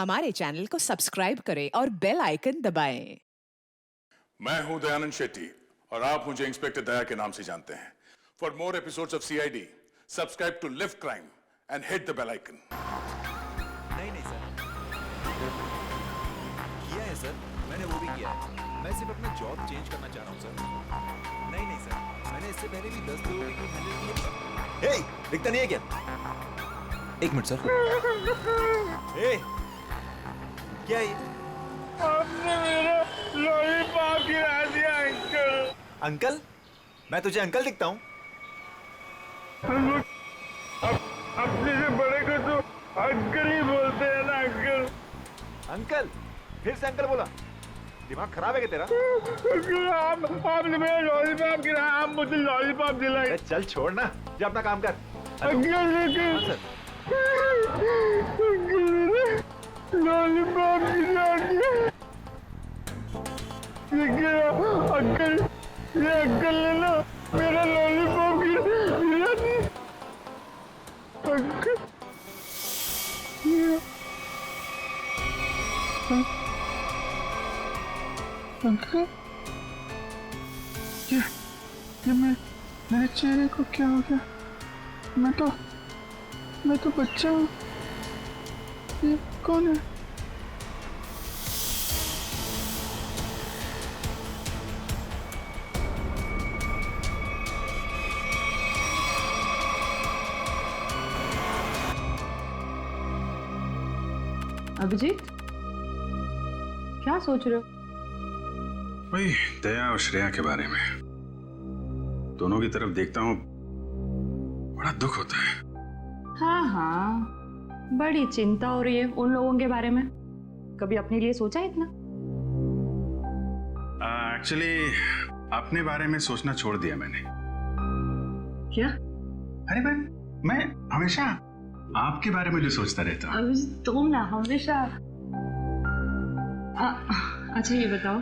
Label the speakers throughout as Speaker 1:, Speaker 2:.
Speaker 1: हमारे चैनल को सब्सक्राइब करें और बेल आइकन दबाएं।
Speaker 2: मैं हूं दयानंद शेट्टी और आप मुझे इंस्पेक्टर दया के नाम से जानते हैं। For more episodes of CID, subscribe to lift crime and hit the bell icon.
Speaker 3: नहीं सर, किया है सर, मैंने वो भी किया है। मैं सिर्फ अपना जॉब चेंज करना चाह रहा हूँ सर। नहीं सर, मैंने इससे पहले भी 10 लोगों को हैंडल किया। हे, दिखता नहीं है क्या? एक मिनट सर। हे, क्या है ये?
Speaker 4: आपने मेरा लॉलीपॉप गिरा दिया अंकल।
Speaker 3: अंकल? मैं तुझे अंकल दिखता हूँ?
Speaker 4: अपने से बड़े को तो अंकल ही बोलते हैं ना अंकल।
Speaker 3: अंकल? फिर से अंकल बोला? दिमाग खराब है क्या तेरा?
Speaker 4: अंकल आपने मेरा लॉलीपॉप गिराया, आप मुझे लॉलीपॉप दिलाए।
Speaker 3: चल छोड़ ना, जा अपना काम कर।
Speaker 4: अंकल लेकिन
Speaker 3: हाँ सर।
Speaker 4: अंकल मेरा लॉलीपॉप गिरा दिया। अंकल, ये अंकल ने ना मेरा लॉलीपॉप गिरा दिया। अंकल अंकल, ये मेरे चेहरे को क्या हो गया? मैं तो बच्चा हूँ। ये कौन है?
Speaker 5: अभिजीत, क्या सोच रहे हो?
Speaker 6: वही दया और श्रेया के बारे में। दोनों की तरफ देखता हूँ, बड़ा दुख होता है।
Speaker 5: हाँ, बड़ी चिंता हो रही है उन लोगों के बारे में। कभी अपने लिए सोचा इतना?
Speaker 6: एक्चुअली अपने बारे में सोचना छोड़ दिया मैंने।
Speaker 5: क्या?
Speaker 6: अरे मैं हमेशा आपके बारे में जो सोचता रहता हूँ।
Speaker 5: अभिजीत, तुम ना हमेशा। अच्छा ये बताओ,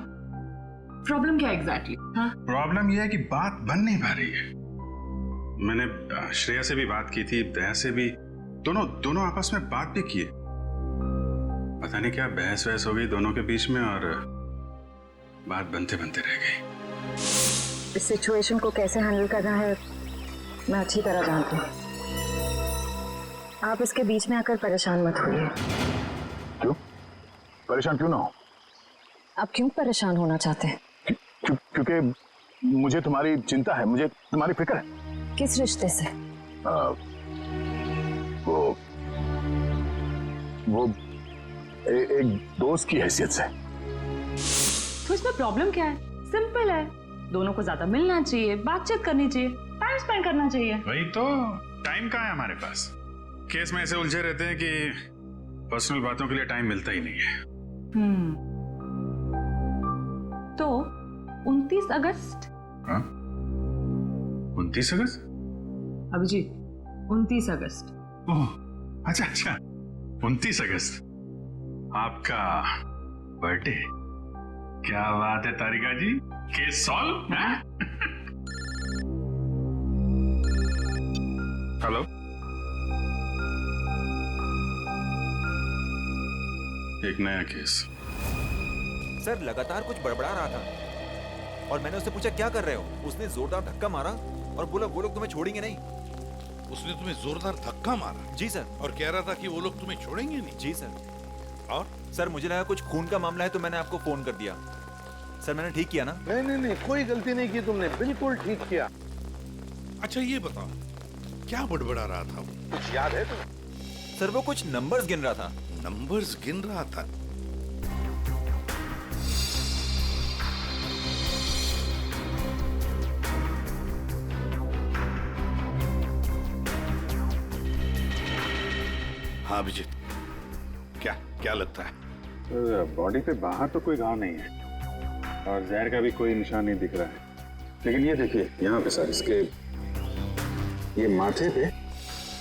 Speaker 5: प्रॉब्लम क्या एग्जैक्टली? हाँ,
Speaker 6: प्रॉब्लम यह है कि बात बन नहीं पा रही है। मैंने श्रेया से भी बात की थी, दया से भी, दोनों आपस में बात भी किए। पता नहीं क्या बहस हो गई दोनों के बीच में और बात बनते बनते रह गई।
Speaker 7: इस सिचुएशन को कैसे हैंडल करना है मैं अच्छी तरह जानती हूँ। आप इसके बीच में आकर परेशान मत होइए।
Speaker 2: क्यों? परेशान क्यों ना हो?
Speaker 7: आप क्यों परेशान होना चाहते हैं?
Speaker 2: क्योंकि मुझे तुम्हारी चिंता है, मुझे तुम्हारी फिक्र है।
Speaker 7: किस रिश्ते से?
Speaker 2: वो एक दोस्त की हैसियत से।
Speaker 5: तो इसमें प्रॉब्लम क्या है? सिंपल है, दोनों को ज्यादा मिलना चाहिए, बातचीत करनी चाहिए, टाइम स्पेंड करना चाहिए।
Speaker 6: वही तो, टाइम कहाँ है हमारे पास? केस में ऐसे उलझे रहते हैं कि पर्सनल बातों के लिए टाइम मिलता ही नहीं है।
Speaker 5: तो 29 अगस्त?
Speaker 6: हाँ? 29 अगस्त?
Speaker 5: अभिजीत, 29 अगस्त।
Speaker 6: ओह, अच्छा 29 अगस्त आपका बर्थडे। क्या बात है तारिका जी, केस सॉल्व है? हेलो, एक नया केस।
Speaker 3: सर लगातार कुछ बड़बड़ा रहा था और मैंने उससे पूछा क्या कर रहे हो? उसने जोरदार धक्का मारा और बोला वो लोग तुम्हें छोड़ेंगे नहीं।
Speaker 8: उसने तुम्हें जोरदार धक्का मारा?
Speaker 3: जी सर।
Speaker 8: और कह रहा था कि वो लोग तुम्हें छोड़ेंगे नहीं?
Speaker 3: जी सर।
Speaker 8: और?
Speaker 3: सर मुझे लगा कुछ खून का मामला है तो मैंने आपको फोन कर दिया। सर मैंने ठीक किया ना?
Speaker 4: नहीं, कोई गलती नहीं की तुमने, बिल्कुल ठीक किया।
Speaker 8: अच्छा ये बताओ, क्या बड़बड़ा रहा था वो?
Speaker 4: कुछ याद है तुम्हें?
Speaker 3: सर वो कुछ नंबर्स गिन रहा था।
Speaker 8: नंबर्स गिन रहा था? हाँ अभिजीत, क्या लगता है?
Speaker 6: बॉडी पे बाहर तो कोई घाव नहीं है और जहर का भी कोई निशान नहीं दिख रहा है, लेकिन ये देखिए यहाँ पे सर, इसके ये माथे पे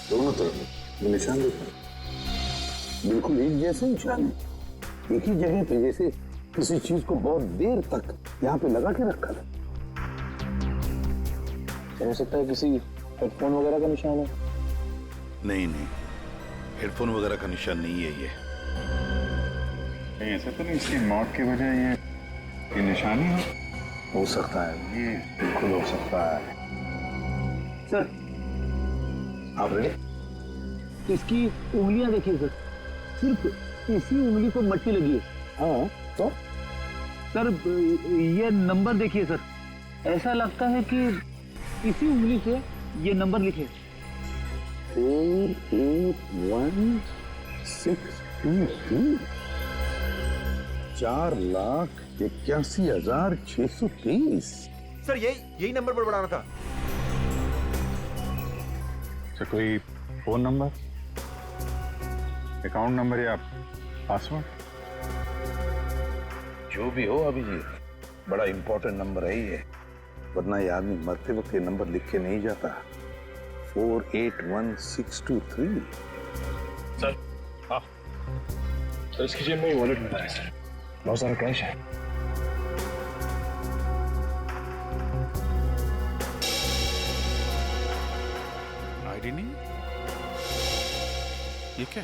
Speaker 6: दोनों तरफ ये निशान दिख रहा है।
Speaker 9: बिल्कुल एक जैसे निशान है, एक ही जगह पे, जैसे किसी चीज को बहुत देर तक यहाँ पे लगा के रखा था। हो सकता है किसी हेडफोन वगैरह का निशान है।
Speaker 8: नहीं, हेडफोन वगैरह का निशान नहीं है ये।
Speaker 6: कहीं ऐसा तो नहीं इसकी मौत की वजह ये निशानी
Speaker 9: हो सकता है, ये बिल्कुल हो सकता है। सर आप रेडी?
Speaker 4: इसकी उंगलियां देखिए सर, सिर्फ इसी उंगली को मट्टी लगी है।
Speaker 9: हाँ तो
Speaker 4: सर ये नंबर देखिए सर, ऐसा लगता है कि इसी उंगली से ये नंबर लिखे।
Speaker 9: 481623 4,81,630।
Speaker 3: सर यही नंबर बड़बड़ाना था।
Speaker 6: अच्छा कोई फोन नंबर, अकाउंट नंबर या पासवर्ड?
Speaker 9: जो भी हो अभिजीत, बड़ा इंपॉर्टेंट नंबर है ये, वरना ये आदमी मरते वक्त ये नंबर लिख के नहीं जाता। 481623।
Speaker 10: सर हाँ सर, इसकी जेब में वॉलेट मिला है सर, बहुत सारा कैश है।
Speaker 6: आईडी नहीं, ये क्या?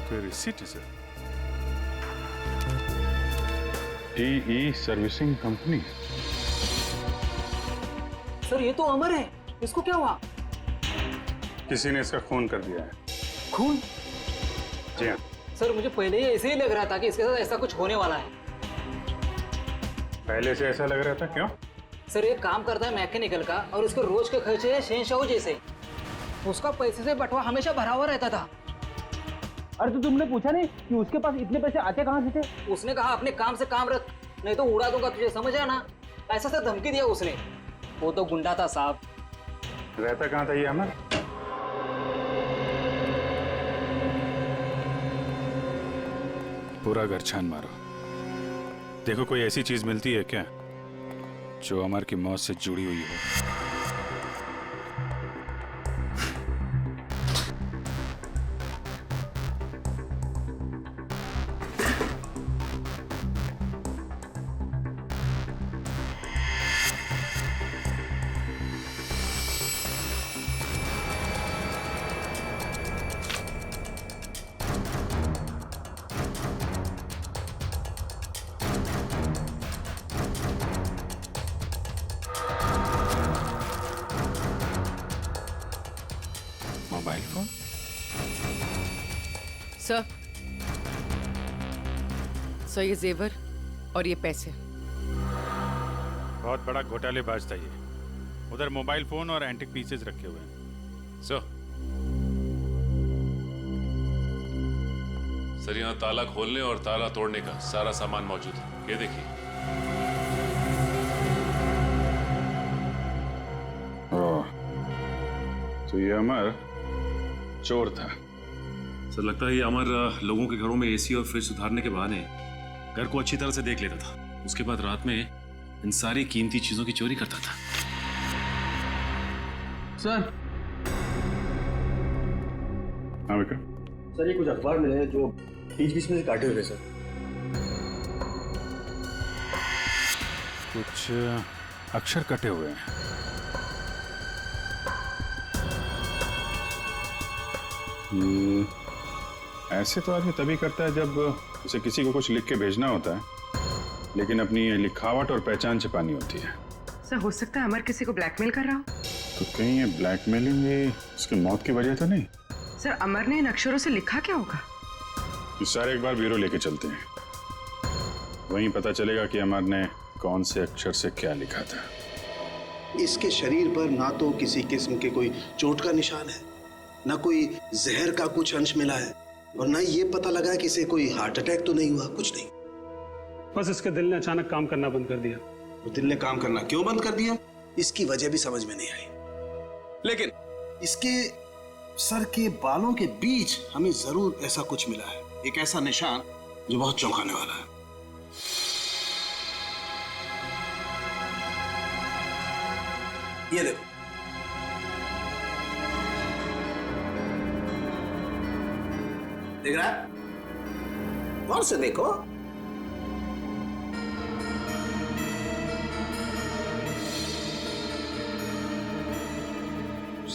Speaker 6: कोई रिसीट है sir? T E servicing company.
Speaker 11: Sir ये तो अमर है, इसको क्या हुआ?
Speaker 6: किसी ने इसका खून कर दिया है।
Speaker 11: खून?
Speaker 6: जी हाँ।
Speaker 11: सर मुझे पहले ही ऐसे ही लग रहा था कि इसके साथ ऐसा कुछ होने वाला है।
Speaker 6: पहले से ऐसा लग रहा था, क्यों?
Speaker 11: सर ये काम करता है मैकेनिकल का और उसके रोज के खर्चे है शहंशाह जैसे। उसका पैसे से बटवा हमेशा भरा हुआ रहता था।
Speaker 4: अरे तो तुमने पूछा नहीं कि उसके पास इतने पैसे आते कहाँ से थे?
Speaker 11: उसने कहा अपने काम से काम रख, नहीं तो उड़ा दूंगा तुझे, समझ आया ना? ऐसा से धमकी दिया उसने। वो तो गुंडा था साहब।
Speaker 6: रहता कहाँ था ये अमर? पूरा घर छान मारो, देखो कोई ऐसी चीज मिलती है क्या जो अमर की मौत से जुड़ी हुई हो। Mobile phone?
Speaker 1: सर ये जेवर और ये पैसे।
Speaker 6: बहुत बड़ा घोटालेबाज था ये। उधर मोबाइल फोन और एंटिक पीसेस रखे हुए हैं।
Speaker 10: सर यहाँ ताला खोलने और ताला तोड़ने का सारा सामान मौजूद है, ये देखिए।
Speaker 6: तो ये अमर चोर था।
Speaker 10: सर लगता है ये अमर लोगों के घरों में एसी और फ्रिज सुधारने के बहाने घर को अच्छी तरह से देख लेता था। उसके बाद रात में इन सारी कीमती चीजों की चोरी करता था।
Speaker 4: सर
Speaker 6: हाँ विक्रम।
Speaker 10: सर ये कुछ अखबार मिले हैं जो बीच बीच में से काटे हुए सर।
Speaker 6: कुछ अक्षर कटे हुए हैं। ऐसे तो आदमी तभी करता है जब उसे किसी को कुछ लिख के भेजना होता है, लेकिन अपनी लिखावट और पहचान छिपानी होती है।
Speaker 1: सर हो सकता है अमर किसी को ब्लैकमेल कर रहा हो।
Speaker 6: तो कहीं ये ब्लैकमेलिंग भी उसकी मौत की वजह तो नहीं?
Speaker 1: सर अमर ने इन अक्षरों से लिखा क्या होगा?
Speaker 6: तो सारे एक बार ब्यूरो लेके चलते हैं, वहीं पता चलेगा कि अमर ने कौन से अक्षर से क्या लिखा था।
Speaker 9: इसके शरीर पर ना तो किसी किस्म के कोई चोट का निशान है, ना कोई जहर का कुछ अंश मिला है, और ना ये पता लगा कि इसे कोई हार्ट अटैक तो नहीं हुआ, कुछ नहीं।
Speaker 10: बस इसके दिल ने अचानक काम करना बंद कर दिया।
Speaker 9: तो दिल ने काम करना क्यों बंद कर दिया, इसकी वजह भी समझ में नहीं आई। लेकिन इसके सर के बालों के बीच हमें जरूर ऐसा कुछ मिला है, एक ऐसा निशान जो बहुत चौंकाने वाला है। ये देखो, देख रहा है? गौर से देखो।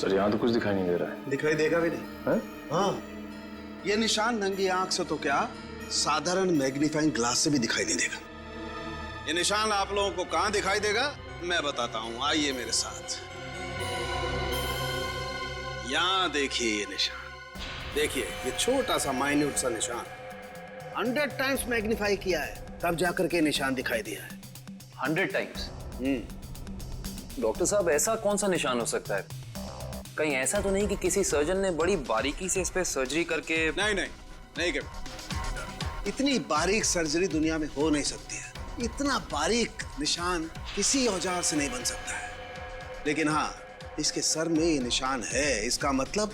Speaker 10: सर यहाँ तो कुछ दिखाई नहीं दे रहा है।
Speaker 9: दिखाई देगा भी नहीं
Speaker 10: है?
Speaker 9: हाँ, ये निशान नंगी आंख से तो क्या, साधारण मैग्नीफाइंग ग्लास से भी दिखाई नहीं देगा। ये निशान आप लोगों को कहां दिखाई देगा मैं बताता हूं, आइए मेरे साथ। यहां देखिए ये निशान, देखिए ये छोटा सा माइन्यूट सा निशान 100 टाइम्स मैग्नीफाई किया है, तब जाकर के निशान दिखाई दिया है।
Speaker 12: 100 टाइम्स? डॉक्टर साहब, ऐसा कौन सा निशान हो सकता है? कहीं ऐसा तो नहीं कि किसी सर्जन ने बड़ी बारीकी से इस पे सर्जरी करके?
Speaker 9: नहीं नहीं नहीं कर, इतनी बारीक सर्जरी दुनिया में हो नहीं सकती है। इतना बारीक निशान किसी औजार से नहीं बन सकता है। लेकिन हाँ, इसके सर में ये निशान है, इसका मतलब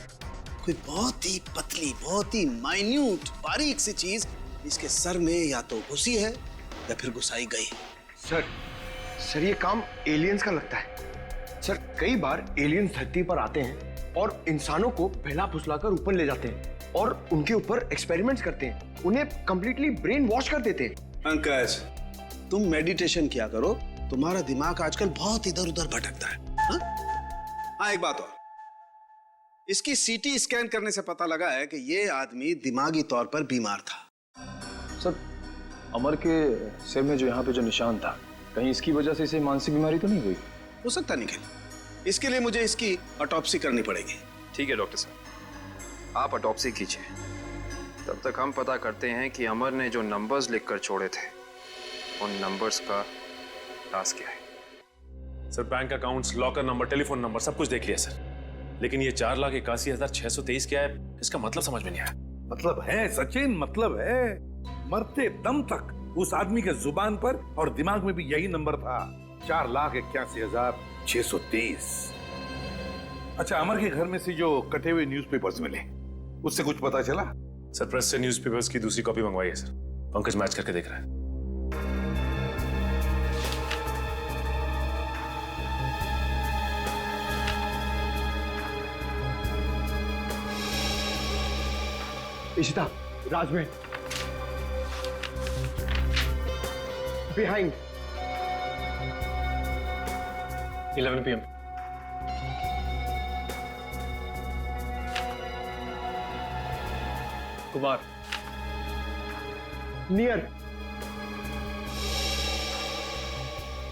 Speaker 9: कोई बहुत ही पतली, बहुत ही माइन्यूट, बारीक सी चीज इसके सर में या तो घुसी है या फिर घुसाई गई।
Speaker 13: सर ये काम एलियंस का लगता है। सर कई बार एलियंस धरती पर आते हैं और इंसानों को बहला फुसलाकर ऊपर ले जाते हैं और उनके ऊपर एक्सपेरिमेंट्स करते हैं, उन्हें कंप्लीटली ब्रेन वॉश कर देते हैं।
Speaker 9: पंकज, तुम मेडिटेशन किया करो, तुम्हारा दिमाग आजकल बहुत इधर उधर भटकता है। हाँ, एक बात और, इसकी सीटी स्कैन करने से पता लगा है कि ये आदमी दिमागी तौर पर बीमार था।
Speaker 3: सर, अमर के सिर में जो यहाँ पे जो निशान था, कहीं इसकी वजह से इसे मानसिक बीमारी तो नहीं हुई?
Speaker 9: हो सकता निखिल, इसके लिए मुझे इसकी ऑटोप्सी करनी पड़ेगी।
Speaker 12: ठीक है डॉक्टर साहब, आप ऑटोप्सी कीजिए। तब तक हम पता करते हैं कि अमर ने जो नंबर्स लिखकर छोड़े थे, उन नंबर्स का राज क्या है।
Speaker 10: Sir, bank accounts, locker number, telephone number सब कुछ देख लिया सर, लेकिन ये 4,81,623 क्या है, इसका मतलब समझ में नहीं आया।
Speaker 8: मतलब है सचिन, मतलब है। मरते दम तक उस आदमी के जुबान पर और दिमाग में भी यही नंबर था, 4,81,623। अच्छा, अमर के घर में से जो कटे हुए न्यूज़पेपर्स मिले, उससे कुछ पता चला?
Speaker 10: सर, प्रेस से न्यूज़पेपर्स की दूसरी कॉपी मंगवाई है सर, पंकज मैच करके देख रहा है।
Speaker 13: Ishita, Rajmahal, behind
Speaker 10: 11 PM।
Speaker 12: Kumar,
Speaker 13: near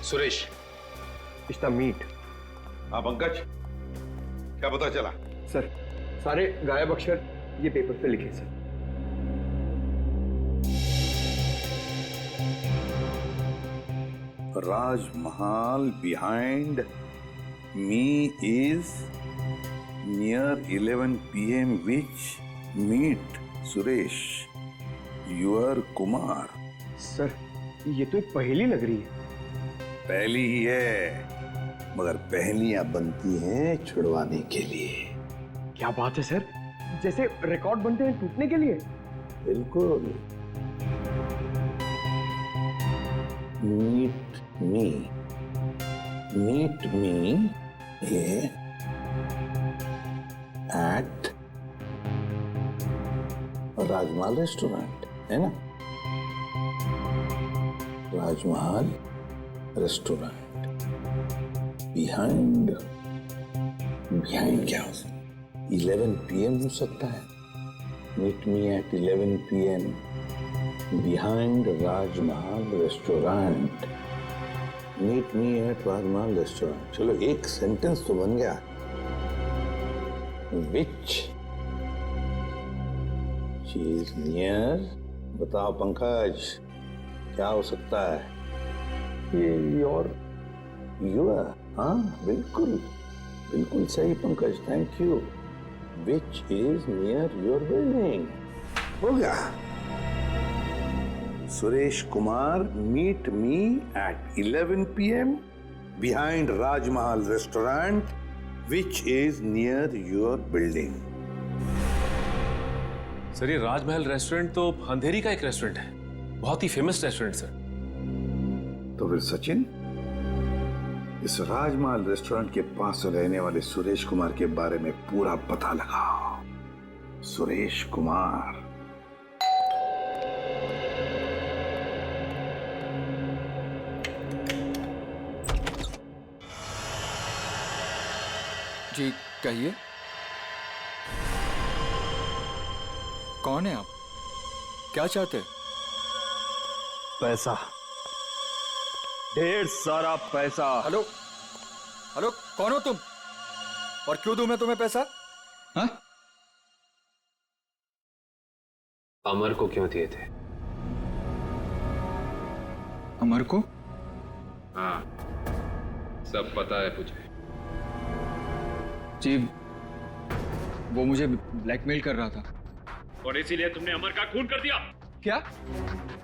Speaker 12: Suresh,
Speaker 13: Ishita, meet.
Speaker 8: हाँ पंकज, क्या पता चला?
Speaker 13: सर, सारे गायब अक्षर ये पेपर पे लिखे sir.
Speaker 8: Rajmahal behind me is near 11 PM which meet Suresh, your Kumar।
Speaker 13: Sir, ये तो एक पहेली लग रही है।
Speaker 8: पहली ही है, मगर पहेलियां बनती हैं छुड़वाने के लिए।
Speaker 13: क्या बात है सर, जैसे रिकॉर्ड बनते हैं टूटने के लिए।
Speaker 8: बिल्कुल। Meet me at Rajmahal restaurant, है ना? राजमहल रेस्टोरेंट बिहाइंड क्या हो सकता है? 11 PM हो सकता है। Meet me at 11 PM behind Rajmahal restaurant। Meet me at Rajmahal restaurant। चलो, एक सेंटेंस तो बन गया। Which is near, बताओ पंकज, क्या हो सकता है? ये your, हाँ बिल्कुल सही Pankaj, thank you. Which is near your building। हो गया। Suresh Kumar, meet me at 11 PM behind Rajmahal restaurant which is near your building।
Speaker 10: Sir, ये राजमहल रेस्टोरेंट तो अंधेरी का एक रेस्टोरेंट है, बहुत ही फेमस रेस्टोरेंट सर।
Speaker 8: तो फिर सचिन, इस राजमहल रेस्टोरेंट के पास रहने वाले सुरेश कुमार के बारे में पूरा पता लगाओ। सुरेश कुमार।
Speaker 12: जी
Speaker 3: कहिए, कौन है आप? क्या चाहते हैं?
Speaker 4: पैसा, ढेर सारा पैसा।
Speaker 3: हेलो हेलो, कौन हो तुम और क्यों दूं मैं तुम्हें पैसा? हाँ?
Speaker 12: अमर को क्यों दिए थे?
Speaker 3: अमर को?
Speaker 12: हाँ, सब पता है मुझे।
Speaker 3: जी, वो मुझे ब्लैकमेल कर रहा था
Speaker 10: और इसीलिए तुमने अमर का खून कर दिया।
Speaker 3: क्या?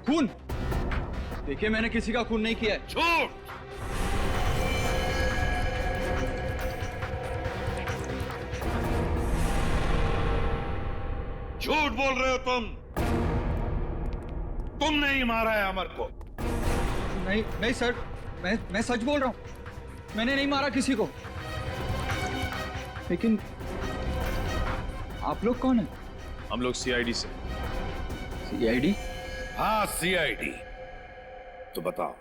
Speaker 3: खून? देखिए, मैंने किसी का खून नहीं किया है।
Speaker 10: झूठ! झूठ बोल रहे हो तुम। तुमने ही मारा है अमर को।
Speaker 3: नहीं नहीं सर, मैं सच बोल रहा हूं। मैंने नहीं मारा किसी को। लेकिन आप लोग कौन हैं?
Speaker 10: हम लोग सीआईडी से।
Speaker 3: सीआईडी?
Speaker 14: हाँ, सीआईडी। तो बताओ,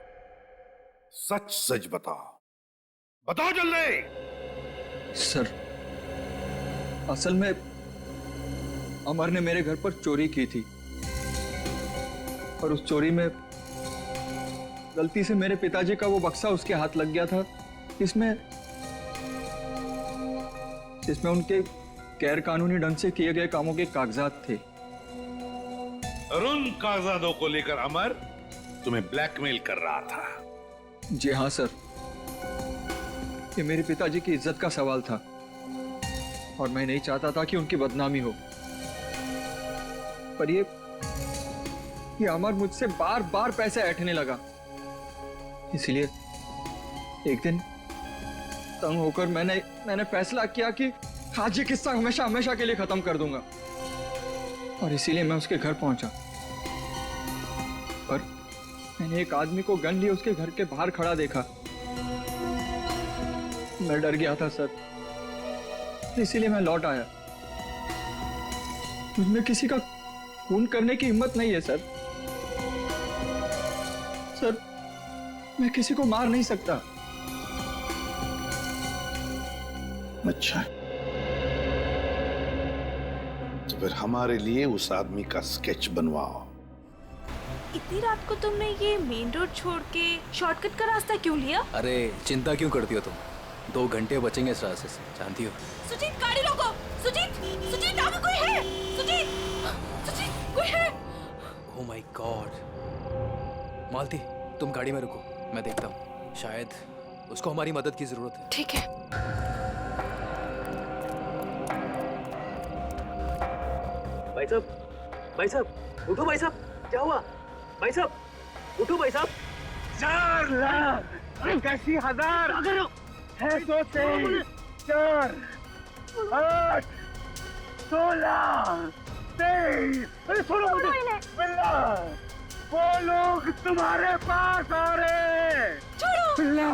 Speaker 14: सच सच बताओ, बताओ जल्दी।
Speaker 3: सर, असल में अमर ने मेरे घर पर चोरी की थी और उस चोरी में गलती से मेरे पिताजी का वो बक्सा उसके हाथ लग गया था, जिसमें उनके गैर कानूनी ढंग से किए गए कामों के कागजात थे।
Speaker 14: और उन कागजातों को लेकर अमर तुम्हें ब्लैकमेल कर रहा था।
Speaker 3: जी हाँ सर, ये मेरे पिताजी की इज्जत का सवाल था और मैं नहीं चाहता था कि उनकी बदनामी हो। पर ये अमर मुझसे बार बार पैसे ऐंठने लगा। इसलिए एक दिन तंग होकर मैंने फैसला किया कि आज ये किस्सा हमेशा हमेशा के लिए खत्म कर दूंगा, और इसीलिए मैं उसके घर पहुंचा। पर मैंने एक आदमी को गन लिए उसके घर के बाहर खड़ा देखा। मैं डर गया था सर, इसीलिए मैं लौट आया। मुझमें किसी का खून करने की हिम्मत नहीं है सर। मैं किसी को मार नहीं सकता।
Speaker 14: अच्छा, तो फिर हमारे लिए उस आदमी का स्केच बनवाओ।
Speaker 15: इतनी रात को तुमने ये मेन रोड छोड़ के शॉर्टकट का रास्ता क्यों लिया?
Speaker 16: अरे चिंता क्यों करती हो तुम? 2 घंटे बचेंगे इस रास्ते से, जानती हो।
Speaker 15: सुजीत, गाड़ी रोको। सुजीत, सुजीत, आगे कोई है? सुजीत, सुजीत, कोई है?
Speaker 16: Oh my God. मालती, तुम गाड़ी में रुको, मैं देखता हूँ। शायद उसको हमारी मदद की जरूरत है।
Speaker 15: ठीक है।
Speaker 4: भाई साहब, उठो भाई साहब, क्या हुआ? भाई साहब, उठो भाई साहब। 4 लाख 81,000 है, 4 8 16 23। अरे सुनो मुझे, बिल्ला, वो लोग तुम्हारे पास आ रहे।
Speaker 15: छोड़ो
Speaker 4: बिल्ला।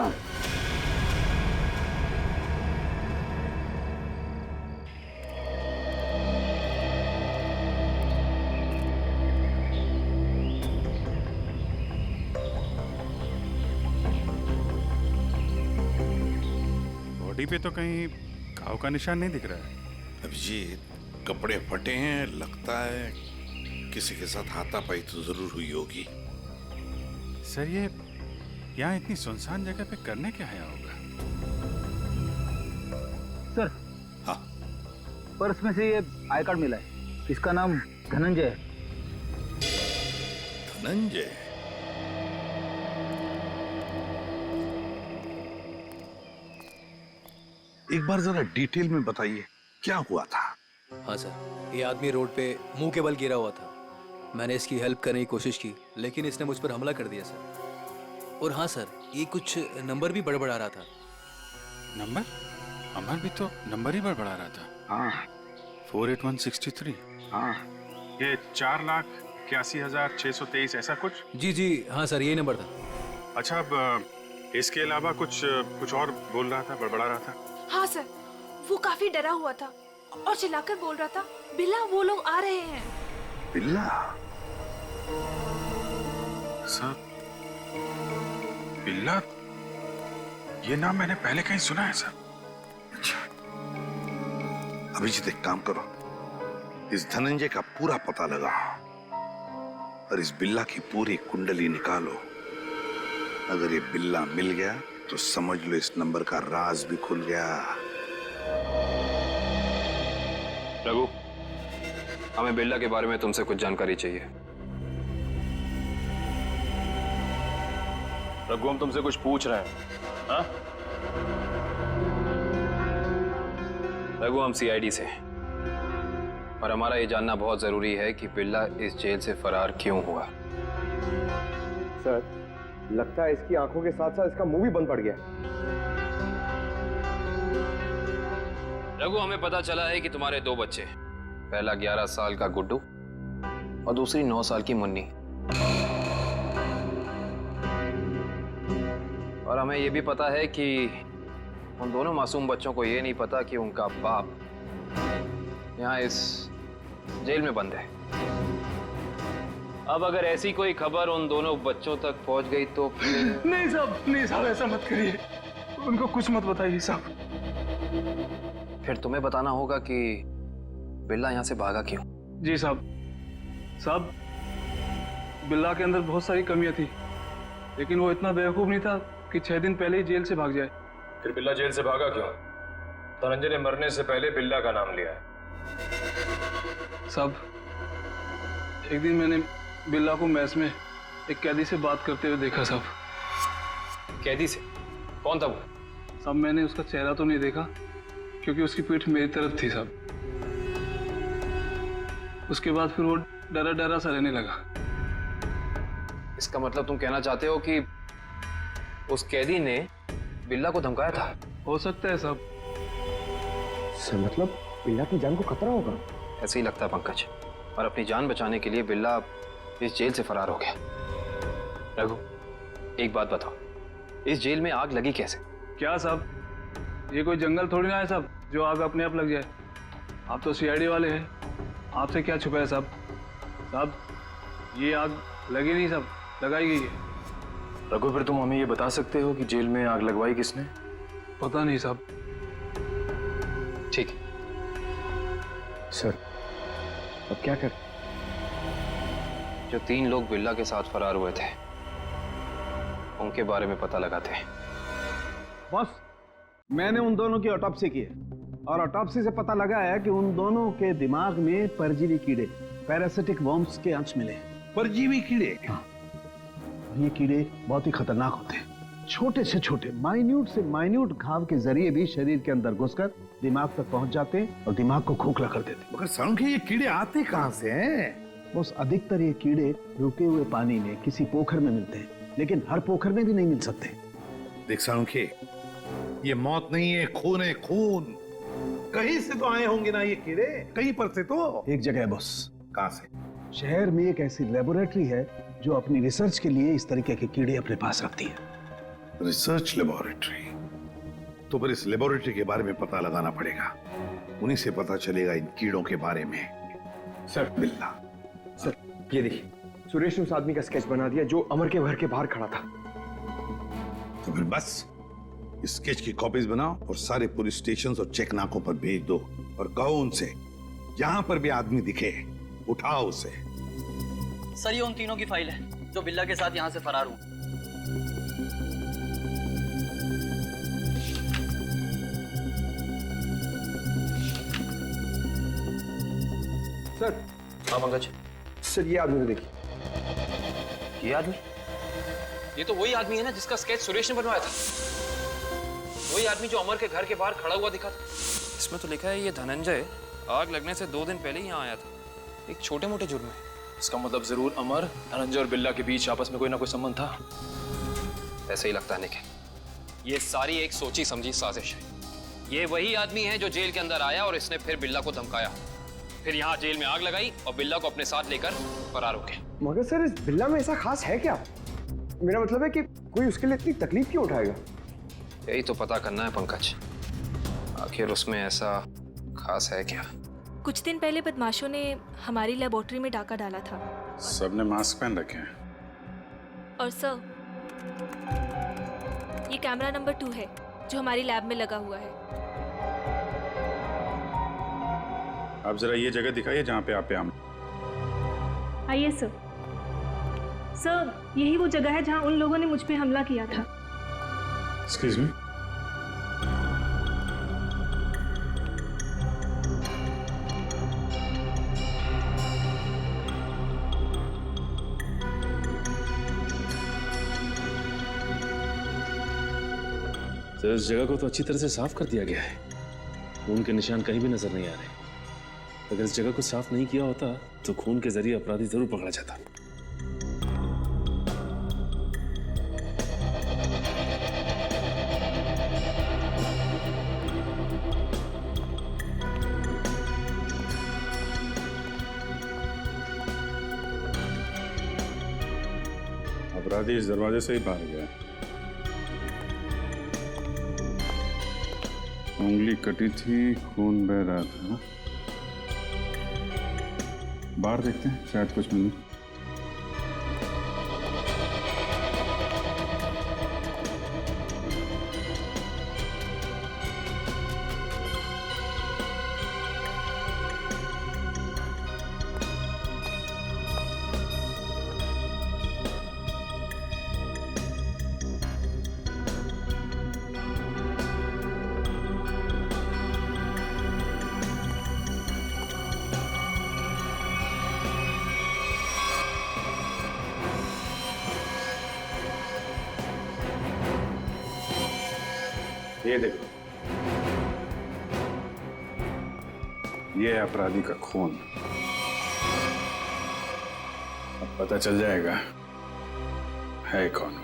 Speaker 6: बॉडी पे तो कहीं घाव का निशान नहीं दिख रहा है।
Speaker 14: अभिजीत, कपड़े फटे हैं, लगता है किसी के साथ हाथापाई तो जरूर हुई होगी।
Speaker 6: सर, ये यहाँ इतनी सुनसान जगह पे करने क्या आया होगा?
Speaker 4: सर,
Speaker 14: हाँ,
Speaker 4: पर्स में से ये आई कार्ड मिला है। इसका नाम धनंजय है।
Speaker 14: धनंजय? एक बार जरा डिटेल में बताइए, क्या हुआ था?
Speaker 16: हाँ सर, ये आदमी रोड पे मुंह के बल गिरा हुआ था। मैंने इसकी हेल्प करने की कोशिश की, लेकिन इसने मुझ पर हमला कर दिया सर। और हाँ सर, ये कुछ नंबर भी बड़बड़ा रहा था।
Speaker 6: नंबर? अमर भी तो नंबर ही बड़बड़ा रहा था।
Speaker 14: हाँ,
Speaker 6: 48163।
Speaker 14: हाँ,
Speaker 6: ये 4,81,623 ऐसा कुछ?
Speaker 16: जी जी हाँ सर, यही नंबर था।
Speaker 6: अच्छा, अब इसके अलावा कुछ और बोल रहा था, बड़बड़ा रहा था?
Speaker 15: हाँ सर, वो काफी डरा हुआ था और चिल्लाकर बोल रहा था, बिल्ला, वो लोग आ रहे हैं।
Speaker 14: बिल्ला?
Speaker 6: सर, बिल्ला, ये नाम मैंने पहले कहीं सुना है सर। अच्छा,
Speaker 14: अभिजीत एक काम करो, इस धनंजय का पूरा पता लगाओ और इस बिल्ला की पूरी कुंडली निकालो। अगर ये बिल्ला मिल गया तो समझ लो इस नंबर का राज भी खुल गया।
Speaker 12: रघु, हमें बिल्ला के बारे में तुमसे कुछ जानकारी चाहिए।
Speaker 3: रघु, हम तुमसे कुछ पूछ रहे हैं। हाँ?
Speaker 12: रघु, हम सीआईडी से हैं और हमारा ये जानना बहुत जरूरी है कि बिल्ला इस जेल से फरार क्यों हुआ।
Speaker 13: सर, लगता है इसकी आंखों के साथ साथ इसका मुंह भी बंद पड़ गया।
Speaker 12: रघु, हमें पता चला है कि तुम्हारे दो बच्चे, पहला 11 साल का गुड्डू और दूसरी 9 साल की मुन्नी, और हमें यह भी पता है कि उन दोनों मासूम बच्चों को यह नहीं पता कि उनका बाप यहाँ इस जेल में बंद है। अब अगर ऐसी कोई खबर उन दोनों बच्चों तक पहुंच गई तो फिर...
Speaker 4: नहीं साहब, नहीं साहब, ऐसा मत करिए, उनको कुछ मत बताइए साहब।
Speaker 12: फिर तुम्हें बताना होगा कि बिल्ला यहाँ से भागा क्यों।
Speaker 4: जी साहब। साहब, बिल्ला के अंदर बहुत सारी कमियां थी, लेकिन वो इतना बेवकूफ नहीं था कि 6 दिन पहले ही जेल से भाग जाए।
Speaker 10: फिर बिल्ला जेल से भागा क्यों? धनंजय ने मरने से पहले बिल्ला का नाम लिया है।
Speaker 4: साहब, एक दिन मैंने बिल्ला को मैस में एक कैदी से बात करते हुए देखा साहब।
Speaker 12: कैदी से? कौन था वो?
Speaker 4: साहब, मैंने उसका चेहरा तो नहीं देखा क्योंकि उसकी पीठ मेरी तरफ थी साहब। उसके बाद फिर वो डरा डरा सा रहने लगा।
Speaker 12: इसका मतलब तुम कहना चाहते हो कि उस कैदी ने बिल्ला को धमकाया था?
Speaker 4: हो सकता है साहब।
Speaker 13: सर, मतलब बिल्ला की जान को खतरा होगा?
Speaker 12: ऐसे ही लगता है पंकज, और अपनी जान बचाने के लिए बिल्ला इस जेल से फरार हो गया। रघु, एक बात बताओ, इस जेल में आग लगी कैसे?
Speaker 4: क्या साहब, ये कोई जंगल थोड़ी ना है साहब जो आग अपने आप लग जाए। आप तो सीआईडी वाले हैं, आपसे क्या छुपा है साहब। साहब, ये आग लगी नहीं साहब, लगाई गई है।
Speaker 3: रघु, फिर तुम हमें ये बता सकते हो कि जेल में आग लगवाई किसने?
Speaker 4: पता नहीं साहब।
Speaker 12: ठीक।
Speaker 13: सर, अब क्या कर?
Speaker 12: जो 3 लोग बिल्ला के साथ फरार हुए थे, उनके बारे में पता लगाते हैं।
Speaker 9: बॉस, मैंने उन दोनों की ऑटोप्सी की है और ऑटोप्सी से पता लगा है कि उन दोनों के दिमाग में परजीवी कीड़े, पैरासिटिक वर्म्स के अंश मिले।
Speaker 14: परजीवी कीड़े?
Speaker 9: हाँ। ये कीड़े बहुत ही खतरनाक होते हैं। छोटे से छोटे, माइन्यूट से माइन्यूट घाव के जरिए भी शरीर के अंदर घुसकर दिमाग तक पहुंच जाते हैं और दिमाग को खोखला कर देते हैं।
Speaker 14: मगर सालुंखे, ये कीड़े आते कहां से हैं?
Speaker 9: बस अधिकतर ये कीड़े रुके हुए पानी में किसी पोखर में मिलते हैं, लेकिन हर पोखर में भी नहीं मिल सकते।
Speaker 14: देख सालुंखे, ये मौत नहीं है, खून है, खून। कहीं से तो आए होंगे ना ये कीड़े, कहीं पर से तो।
Speaker 9: एक जगह है बॉस।
Speaker 14: कहां से?
Speaker 9: शहर में एक ऐसी लेबोरेटरी है जो अपनी रिसर्च के लिए इस तरीके के कीड़े अपने पास रखती है।
Speaker 14: Research laboratory? तो फिर इस लेबोरेटरी के बारे में पता लगाना पड़ेगा, उन्हीं से पता चलेगा इन कीड़ों के बारे में।
Speaker 13: सर,
Speaker 14: बिल्ला।
Speaker 13: सर, ये देखिए, सुरेश ने उस आदमी का स्केच बना दिया जो अमर के घर के बाहर खड़ा था।
Speaker 14: तो फिर बस इस स्केच की कॉपीज बनाओ और सारे पुलिस स्टेशन और चेक नाकों पर भेज दो और कहो उनसे, जहां पर भी आदमी दिखे उठाओ उसे।
Speaker 17: सर, ये उन तीनों की फाइल है जो बिल्ला के साथ यहाँ से फरार हुए।
Speaker 13: सर।
Speaker 12: हाँ पंकज।
Speaker 13: सर, ये आदमी देखिए।
Speaker 12: ये आदमी? ये तो वही आदमी है ना जिसका स्केच सुरेश ने बनवाया था। वही आदमी जो अमर के घर के बाहर खड़ा हुआ दिखा था। इसमें तो लिखा है ये धनंजय आग लगने से 2 दिन पहले ही यहाँ आया था, एक छोटे मोटे जुर्म है।
Speaker 3: इसका मतलब जरूर अमर, धनंजय और बिल्ला के बीच आपस में कोई ना कोई संबंध था।
Speaker 12: ऐसे ही लगता है निखिल, ये सारी एक सोची समझी साजिश है। ये वही आदमी है जो जेल के अंदर आया और इसने फिर बिल्ला को धमकाया, फिर यहाँ जेल में आग लगाई और बिल्ला को अपने साथ लेकर फरार हो गया।
Speaker 13: मगर सर, इस बिल्ला में ऐसा खास है क्या? मेरा मतलब है कि कोई उसके लिए इतनी तकलीफ क्यों उठाएगा?
Speaker 12: यही तो पता करना है पंकज, आखिर उसमें ऐसा खास है क्या?
Speaker 15: कुछ दिन पहले बदमाशों ने हमारी लेबोरेटरी में डाका डाला था।
Speaker 6: सबने मास्क पहन रखे हैं।
Speaker 15: और सर, ये कैमरा नंबर 2 है जो हमारी लैब में लगा हुआ है।
Speaker 6: आप जरा ये जगह दिखाइए जहाँ पे आप पे हम।
Speaker 5: आइए सर। सर, यही वो जगह है जहाँ उन लोगों ने मुझ पे हमला किया था।
Speaker 6: Excuse me.
Speaker 10: सर, इस जगह को तो अच्छी तरह से साफ कर दिया गया है। खून के निशान कहीं भी नजर नहीं आ रहे। अगर इस जगह को साफ नहीं किया होता तो खून के जरिए अपराधी जरूर पकड़ा जाता।
Speaker 6: अपराधी इस दरवाजे से ही बाहर गया। उंगली कटी थी, खून बह रहा था। बाहर देखते हैं, शायद कुछ मिले। ये देखो, ये है अपराधी का खून। अब पता चल जाएगा है कौन वो।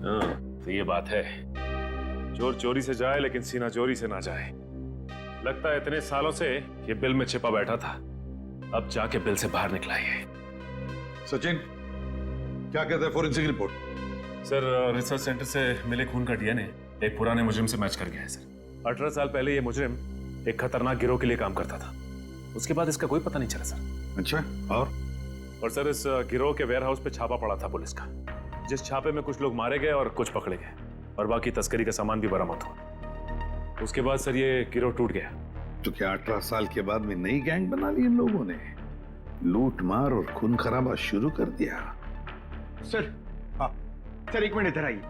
Speaker 10: हाँ, तो ये बात है। चोर चोरी से जाए लेकिन सीना चोरी से ना जाए। लगता है इतने सालों से ये बिल में छिपा बैठा था, अब जाके बिल से बाहर निकला है।
Speaker 14: सचिन, क्या कहते हैं forensic report?
Speaker 10: Sir, research centre से मिले खून का डीएनए एक पुराने मुजरिम से मैच कर गया है सर। 18 साल पहले ये मुजरिम एक खतरनाक गिरोह के लिए काम करता था। उसके बाद इसका कोई पता नहीं चला सर।
Speaker 14: अच्छा, और
Speaker 10: सर, इस गिरोह के वेयरहाउस पे छापा पड़ा था पुलिस का, जिस छापे में कुछ लोग मारे गए और कुछ पकड़े गए और बाकी तस्करी का सामान भी बरामद हुआ। उसके बाद सर ये गिरोह टूट गया।
Speaker 14: तो क्या 18 साल के बाद में नई गैंग बना ली इन लोगों ने? लूट मार और खून खराबा शुरू कर दिया।
Speaker 13: सर, हाँ सर, एक मिनट इधर आइए।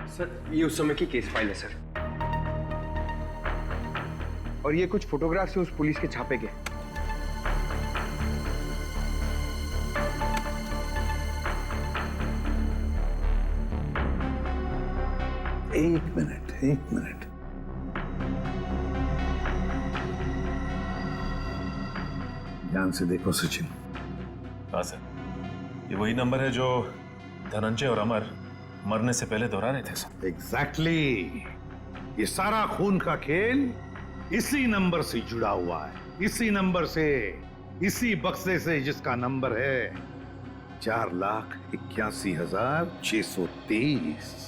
Speaker 13: सर, ये उस समय की केस फाइल है सर, और ये कुछ फोटोग्राफ्स है उस पुलिस के छापे के।
Speaker 14: एक मिनट। ध्यान से देखो सचिन।
Speaker 10: हाँ सर, ये वही नंबर है जो धनंजय और अमर मरने से पहले दोहरा रहे थे सर।
Speaker 14: एग्जैक्टली। ये सारा खून का खेल इसी नंबर से जुड़ा हुआ है, इसी नंबर से, इसी बक्से से जिसका नंबर है 4,81,630।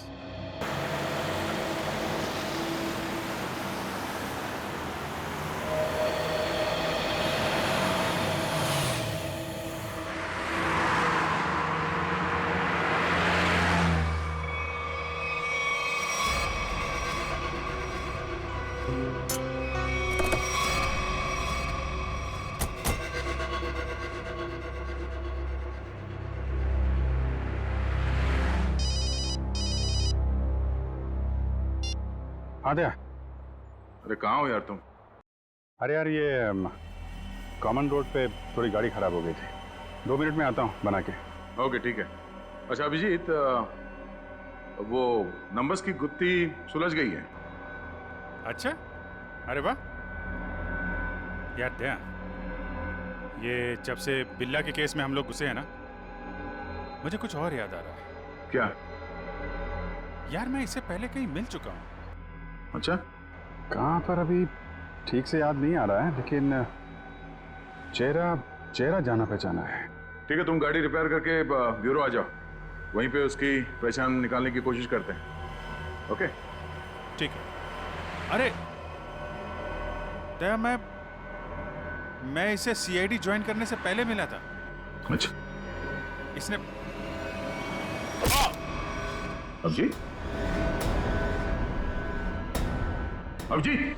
Speaker 6: आद्या,
Speaker 2: अरे कहाँ हो यार तुम?
Speaker 6: अरे यार, ये कॉमन रोड पे थोड़ी गाड़ी खराब हो गई थी। 2 मिनट में आता हूँ बना के।
Speaker 2: ओके, ठीक है। अच्छा अभिजीत, वो नंबर्स की गुत्थी सुलझ गई है।
Speaker 6: अच्छा, अरे वाह यार दया, ये जब से बिल्ला के केस में हम लोग घुसे हैं ना, मुझे कुछ और याद आ रहा है।
Speaker 2: क्या?
Speaker 6: यार, मैं इससे पहले कहीं मिल चुका हूँ।
Speaker 2: अच्छा,
Speaker 6: कहाँ पर अभी ठीक से याद नहीं आ रहा है, लेकिन चेहरा जाना पहचाना है।
Speaker 2: ठीक है, तुम गाड़ी रिपेयर करके ब्यूरो आ जाओ, वहीं पे उसकी पहचान निकालने की कोशिश करते हैं। ओके,
Speaker 6: ठीक है। अरे दया, मैं इसे सीआईडी ज्वाइन करने से पहले मिला था।
Speaker 2: अच्छा,
Speaker 6: इसने
Speaker 2: Abhijeet? Abhijeet?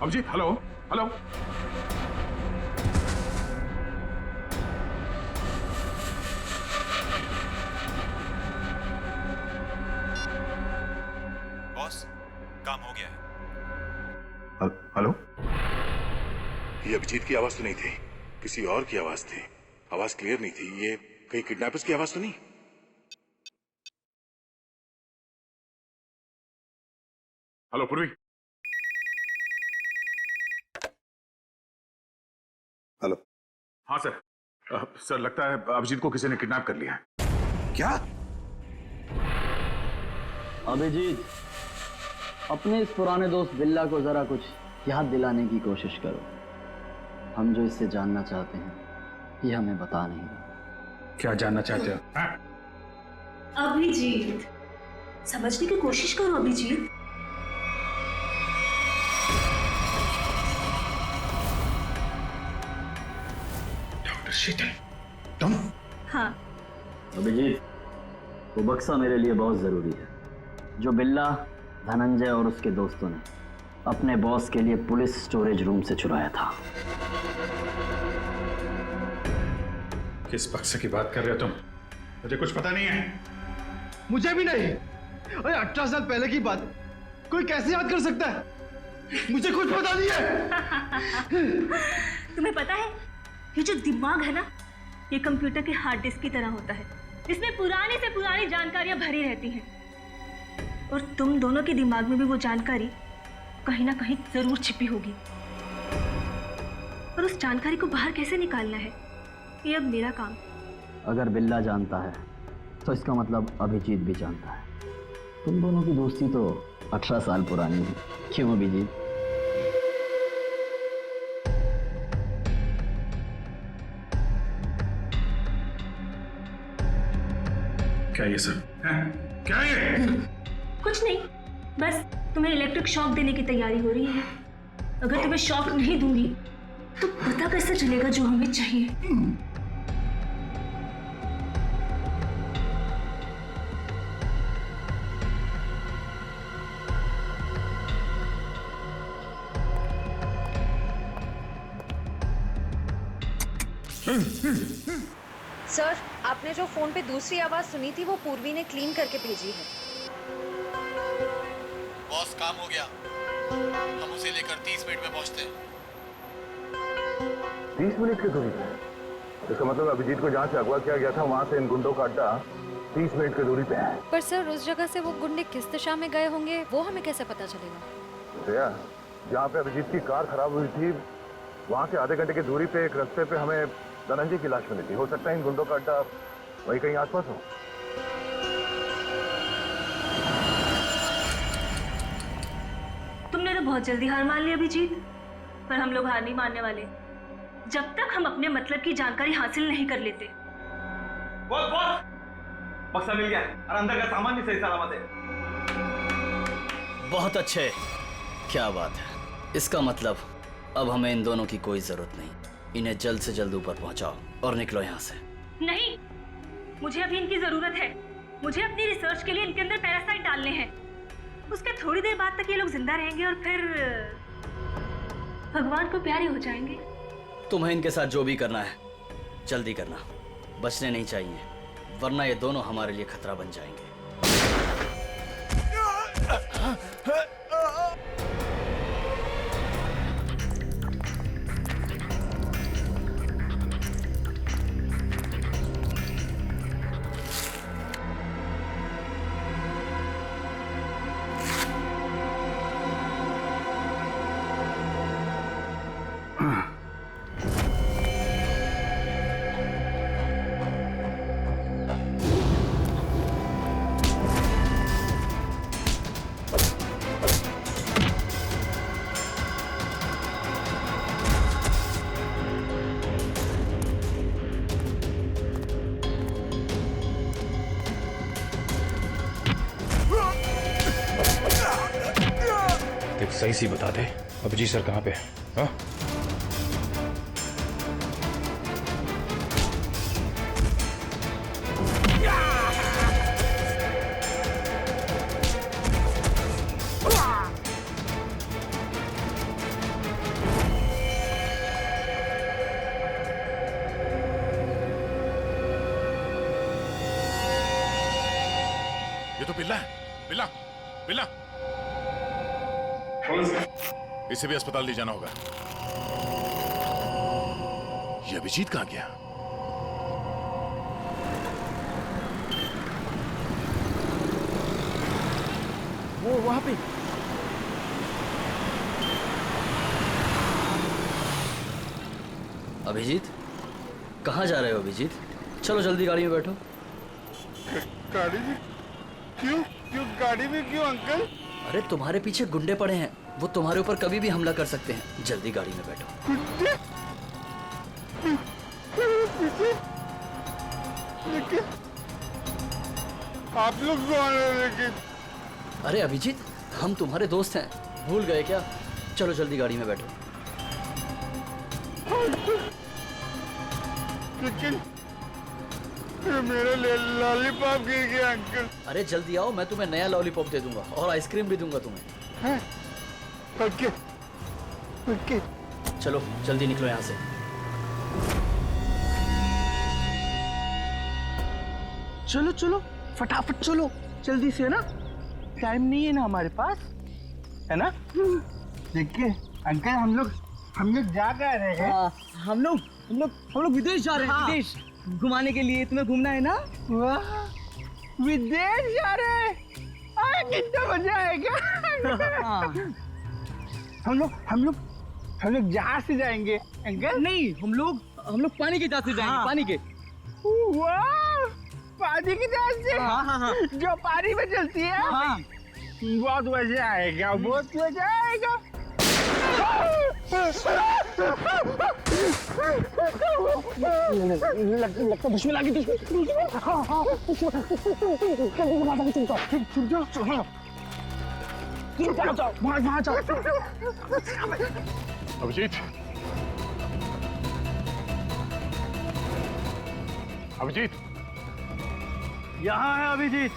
Speaker 2: Abhijeet, hello hello.
Speaker 3: Boss, काम हो गया है।
Speaker 2: हेलो? ये अभिजीत की आवाज तो नहीं थी, किसी और की आवाज थी। आवाज क्लियर नहीं थी। ये कहीं किडनैपर्स की आवाज तो नहीं? हेलो पूर्वी।
Speaker 14: हेलो।
Speaker 2: हाँ सर। सर लगता है अभिजीत को किसी ने किडनैप कर लिया है।
Speaker 14: क्या?
Speaker 17: अभिजीत, अपने इस पुराने दोस्त बिल्ला को जरा कुछ याद दिलाने की कोशिश करो। हम जो इससे जानना चाहते हैं ये हमें बता नहीं रहा।
Speaker 6: क्या जानना चाहते हो?
Speaker 15: अभिजीत, समझने की कोशिश करो अभिजीत।
Speaker 6: डॉक्टर शीतल, तुम?
Speaker 15: हाँ।
Speaker 17: अभिजीत, वो बक्सा मेरे लिए बहुत जरूरी है जो बिल्ला, धनंजय और उसके दोस्तों ने अपने बॉस के लिए पुलिस स्टोरेज रूम से चुराया था।
Speaker 6: किस बक्से की बात कर रहे हो तुम? मुझे कुछ पता नहीं है।
Speaker 13: मुझे भी नहीं। अरे 18 साल पहले की बात कोई कैसे याद कर सकता है? मुझे कुछ पता नहीं है।
Speaker 15: तुम्हें पता है, ये जो दिमाग है ना, ये कंप्यूटर के हार्ड डिस्क की तरह होता है, जिसमें पुरानी से पुरानी जानकारियां भरी रहती हैं। और तुम दोनों के दिमाग में भी वो जानकारी कहीं ना कहीं जरूर छिपी होगी। और उस जानकारी को बाहर कैसे निकालना है, ये अब मेरा काम।
Speaker 17: अगर बिल्ला जानता है तो इसका मतलब अभिजीत भी जानता है। तुम दोनों की दोस्ती तो 18 साल पुरानी है, क्यों अभिजीत?
Speaker 6: क्या ये सब? क्या ये?
Speaker 15: कुछ नहीं, बस तुम्हें इलेक्ट्रिक शॉक देने की तैयारी हो रही है। अगर तुम्हें शॉक नहीं दूंगी तो पता कैसे चलेगा जो हमें चाहिए?
Speaker 7: सर, आपने जो फोन पे दूसरी आवाज सुनी थी वो पूर्वी ने क्लीन करके भेजी है।
Speaker 13: बॉस, काम हो गया। हम उसे लेकर 30 मिनट में पहुंचते हैं।
Speaker 8: 30 मिनट की दूरी पे? इसका मतलब अभिजीत को जहाँ से अगवा किया गया था वहाँ से इन गुंडों का अड्डा 30 मिनट की दूरी पे है।
Speaker 7: पर सर, उस जगह से वो गुंडे किस दिशा में गए होंगे वो हमें कैसे पता चलेगा?
Speaker 8: श्रेया, जहाँ पे अभिजीत की कार खराब हुई थी वहाँ से आधे घंटे की दूरी पे एक रास्ते पे हमें धनंजय की लाश मिली थी। हो सकता है इन गुंडों का अड्डा वही कहीं आसपास हो।
Speaker 15: तुमने तो बहुत जल्दी हार मान ली अभिजीत, पर हम लोग हार नहीं मानने वाले जब तक हम अपने मतलब की जानकारी हासिल नहीं कर लेते।
Speaker 3: बॉस, बॉस, बक्सा मिल गया और अंदर का सामान भी सही सलामत है।
Speaker 17: बहुत अच्छे, क्या बात है। इसका मतलब अब हमें इन दोनों की कोई जरूरत नहीं। इन्हें जल्द से जल्द ऊपर पहुंचाओ और निकलो यहाँ से।
Speaker 15: नहीं, मुझे अभी इनकी जरूरत है। मुझे अपनी रिसर्च के लिए इनके अंदर पैरासाइट डालने हैं। उसके थोड़ी देर बाद तक ये लोग जिंदा रहेंगे और फिर भगवान को प्यारे हो जाएंगे।
Speaker 17: तुम्हें इनके साथ जो भी करना है जल्दी करना, बचने नहीं चाहिए, वरना ये दोनों हमारे लिए खतरा बन जाएंगे।
Speaker 10: सही सी बता दे अभिजीत सर कहाँ पे? हाँ?
Speaker 2: ये तो बिल्ला है। बिल्ला, बिल्ला। इसे भी अस्पताल ले जाना होगा। ये अभिजीत कहाँ गया?
Speaker 4: वो वहां पे।
Speaker 17: अभिजीत, कहाँ जा रहे हो अभिजीत? चलो जल्दी गाड़ी में बैठो।
Speaker 13: गाड़ी में? क्यों क्यों गाड़ी में क्यों अंकल?
Speaker 17: अरे तुम्हारे पीछे गुंडे पड़े हैं, वो तुम्हारे ऊपर कभी भी हमला कर सकते हैं। जल्दी गाड़ी में बैठो।
Speaker 13: गुंडे? पीछे? लेकिन आप लोग कौन हो? लेकिन
Speaker 17: अरे अभिजीत, हम तुम्हारे दोस्त हैं, भूल गए क्या? चलो जल्दी गाड़ी में बैठो।
Speaker 13: लेकिन मेरा लॉलीपॉप गिर गया अंकल।
Speaker 17: अरे जल्दी आओ, मैं तुम्हें नया लॉलीपॉप दे दूंगा और आइसक्रीम भी दूंगा तुम्हें।
Speaker 13: हैं? Okay okay.
Speaker 17: चलो जल्दी निकलो यहाँ से।
Speaker 4: चलो चलो फटाफट चलो, जल्दी से ना, टाइम नहीं है ना हमारे पास, है ना?
Speaker 13: देखिए अंकल, हम लोग जा रहे हैं।
Speaker 4: हम लोग विदेश जा रहे हैं। विदेश घुमाने के लिए, तुम्हें घूमना है ना?
Speaker 13: वाह, विदेश जा रहे हैं, कितना मजा आएगा। हम लोग जहाज से जाएंगे अंकल?
Speaker 4: नहीं, हम लोग पानी के जहाज से जाएंगे। पानी के।
Speaker 13: वाह, पानी की जहाज से? जो पानी में चलती है? बहुत मजा आएगा, बहुत मजा आएगा।
Speaker 4: लगता दुश्मन आ गई। वहाँ जाओ।
Speaker 2: अभिजीत, अभिजीत,
Speaker 4: यहाँ है अभिजीत।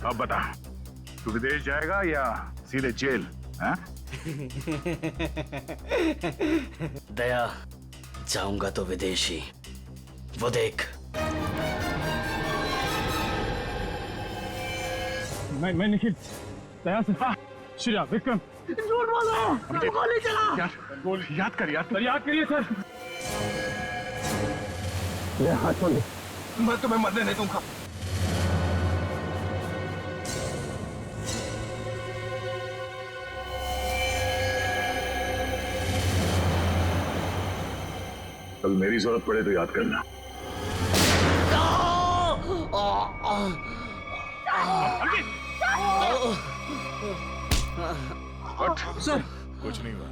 Speaker 2: अब बता, तू विदेश जाएगा या सीधे जेल? हाँ?
Speaker 17: दया, जाऊंगा तो विदेशी, वो देख।
Speaker 4: मैं निखिल, दया से। श्रेया, विक्रम, झूठ बोलो, गोली चला।
Speaker 2: यार, गोली याद कर यार।
Speaker 4: सर याद करिए सर।
Speaker 13: ले हाथ छोड़ दे, मैं तुम्हें मरने नहीं दूंगा।
Speaker 2: कल मेरी जरूरत पड़े तो याद करना। सर कुछ नहीं हुआ,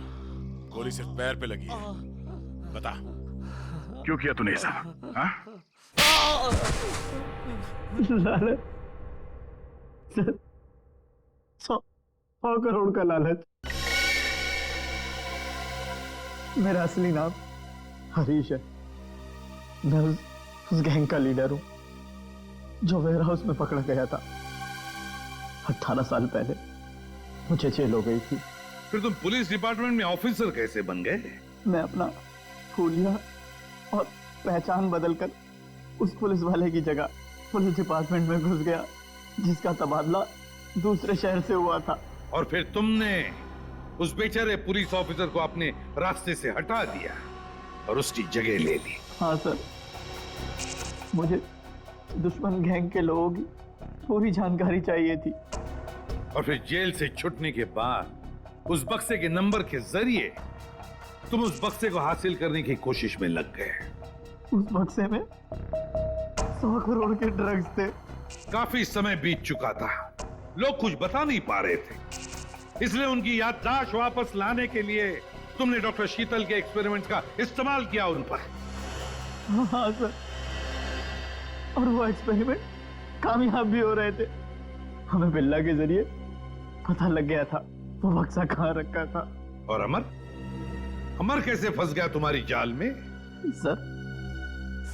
Speaker 2: गोली सिर्फ पैर पे लगी है। बता क्यों किया तूने ऐसा? हाँ?
Speaker 4: लालच सर, 100 करोड़ का लालच। मेरा असली नाम हरीश है। मैं उस गैंग का लीडर हूं जो वेयर हाउस में पकड़ा गया था। 18 साल पहले मुझे जेल हो गई थी।
Speaker 14: फिर तुम पुलिस डिपार्टमेंट में ऑफिसर कैसे बन गए?
Speaker 4: मैं अपना फूलिया और पहचान बदलकर उस पुलिस वाले की जगह पुलिस डिपार्टमेंट में घुस गया, जिसका तबादला दूसरे शहर से हुआ था।
Speaker 14: और फिर तुमने उस बेचारे पुलिस ऑफिसर को अपने रास्ते से हटा दिया और उसकी जगह ले ली।
Speaker 4: हाँ सर, मुझे दुश्मन गैंग के लोगों की पूरी जानकारी चाहिए थी।
Speaker 14: और फिर जेल से छूटने के बाद उस बक्से के नंबर के जरिए तुम उस बक्से को हासिल करने की कोशिश में लग गए।
Speaker 4: उस बक्से में 100 करोड़ के ड्रग्स थे।
Speaker 14: काफी समय बीत चुका था, लोग कुछ बता नहीं पा रहे थे, इसलिए उनकी याददाश्त वापस लाने के लिए तुमने डॉक्टर शीतल के एक्सपेरिमेंट का इस्तेमाल किया उन पर।
Speaker 4: हाँ सर, और वो एक्सपेरिमेंट कामयाब भी हो रहे थे। हमें बिल्ला के जरिए पता लग गया था वो बक्सा कहाँ रखा था।
Speaker 14: और अमर कैसे फंस गया तुम्हारी जाल में?
Speaker 4: सर,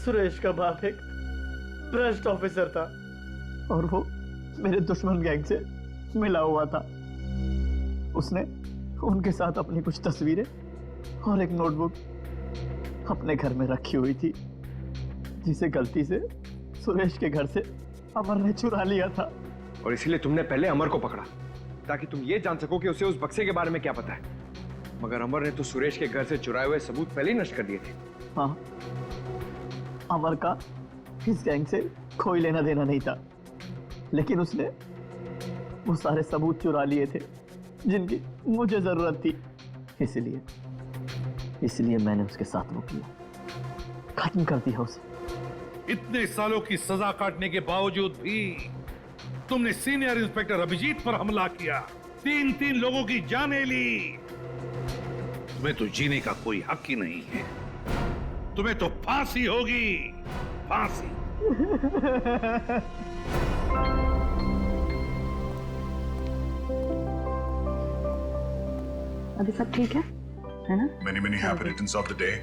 Speaker 4: सुरेश का बाप एक ट्रस्ट ऑफिसर था और वो मेरे दुश्मन गैंग से मिला हुआ था। उसने उनके साथ अपनी कुछ तस्वीरें और एक नोटबुक अपने घर में रखी हुई थी, जिसे गलती से सुरेश के घर से अमर ने चुरा लिया था।
Speaker 13: और इसीलिए तुमने पहले अमर को पकड़ा ताकि तुम ये जान सको कि उसे उस बक्से के बारे में क्या पता है। मगर अमर ने तो सुरेश के घर से चुराए हुए सबूत पहले ही नष्ट कर दिए थे।
Speaker 4: हाँ, अमर का इस गैंग से कोई लेना देना नहीं था, लेकिन उसने वो सारे सबूत चुरा लिए थे जिनकी मुझे जरूरत थी। इसलिए मैंने उसके साथ वो किया, खत्म कर दिया उसे।
Speaker 14: इतने सालों की सजा काटने के बावजूद भी तुमने सीनियर इंस्पेक्टर अभिजीत पर हमला किया, 3 लोगों की जानें ली। तुम्हें तो जीने का कोई हक ही नहीं है, तुम्हें तो फांसी होगी, फांसी।
Speaker 5: अभी सब ठीक है ना?
Speaker 2: Many happy returns of the day.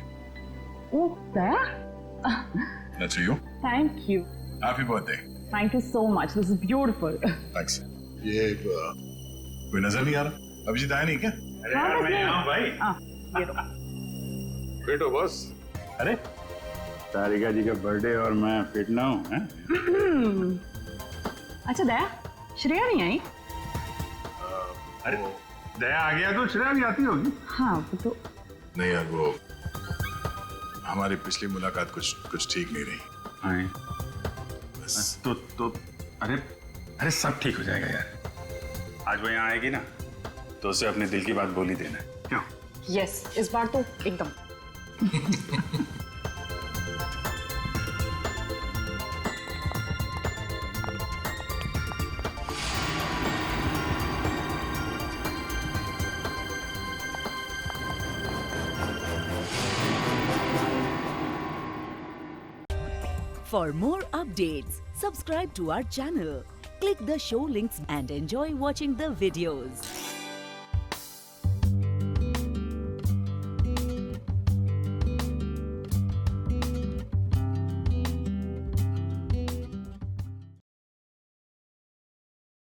Speaker 5: Oh, there?
Speaker 2: That's for you.
Speaker 5: Thank you.
Speaker 2: Happy birthday.
Speaker 5: Thank you so much. This is beautiful.
Speaker 2: Thanks. ये कोई नजर नहीं आ रहा? अभिजीत आया नहीं क्या?
Speaker 5: अरे यार, मैं यहाँ भाई। ये लो।
Speaker 6: फिट हो बस? अरे तारिका जी का बर्थडे और मैं फिट ना हूँ, हैं?
Speaker 5: अच्छा दया, श्रेया नहीं आई?
Speaker 6: अरे दया आ गया तो श्रेया भी आती होगी।
Speaker 5: हाँ वो तो
Speaker 2: नहीं यार, वो हमारी पिछली मुलाकात कुछ ठीक नहीं रही।
Speaker 6: हाँ तो अरे सब ठीक हो जाएगा यार। आज वो यहाँ आएगी ना तो उसे अपने दिल की बात बोल ही देना। क्यों?
Speaker 5: यस, इस बार तो एकदम।
Speaker 1: For more updates, subscribe to our channel, click the show links and enjoy watching the videos.